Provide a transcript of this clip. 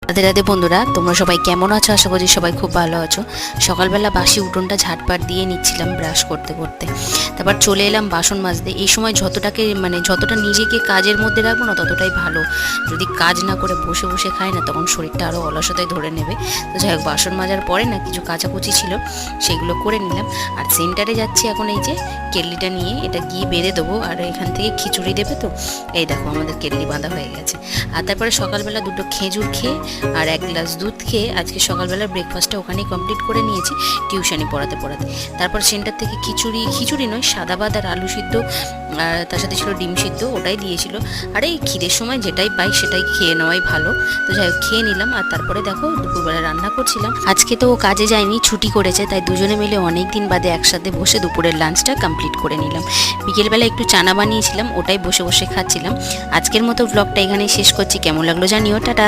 রাধে রাধে বন্ধুরা, তোমরা সবাই কেমন আছো? আশা করি সবাই খুব ভালো আছো। সকালবেলা বাসি উঠোনটা ঝাঁটপাট দিয়ে নিচ্ছিলাম ব্রাশ করতে করতে। তারপর চলে এলাম বাসন মাজতে। এই সময় যতটা নিজেকে কাজের মধ্যে রাখবো না ততটাই ভালো। যদি কাজ না করে বসে বসে খাই না, তখন শরীরটা আরও অলসতায় ধরে নেবে। তো যাই হোক, বাসন মাজার পরে না কিছু কাচাকুচি ছিল, সেগুলো করে নিলাম। আর সেন্টারে যাচ্ছি এখন, এই যে কেটলিটা নিয়ে, এটা গিয়ে বেঁধে দেবো। আর এখান থেকে খিচুড়ি দেবে, তো এই দেখো আমাদের কেটলি বাঁধা হয়ে গেছে। আর তারপরে সকালবেলা দুটো খেজুর খেয়ে আর 1 গ্লাস দুধ খেয়ে আজকে সকালবেলার ব্রেকফাস্টটা ওখানেই কমপ্লিট করে নিয়েছি, টিউশনি পড়াতে। তারপর সেন্টার থেকে খিচুড়ি নয়, সাদা ভাত আর আলু সিদ্ধ, আর তার সাথে ছিল ডিম সিদ্ধ, ওটাই দিয়েছিল। আর এই খিদের সময় যেটাই পাই সেটাই খেয়ে নেওয়াই ভালো। তো যাই হোক, খেয়ে নিলাম। আর তারপরে দেখো দুপুরবেলা রান্না করছিলাম। আজকে তো ও কাজে যায়নি, ছুটি করেছে, তাই দুজনে মিলে অনেক দিন বাদে একসাথে বসে দুপুরের লাঞ্চটা কমপ্লিট করে নিলাম। বিকেলবেলা একটু চানা বানিয়েছিলাম, ওটাই বসে বসে খাচ্ছিলাম। আজকের মতো ব্লগটা এখানেই শেষ করছি। কেমন লাগলো জানিও। টাটা।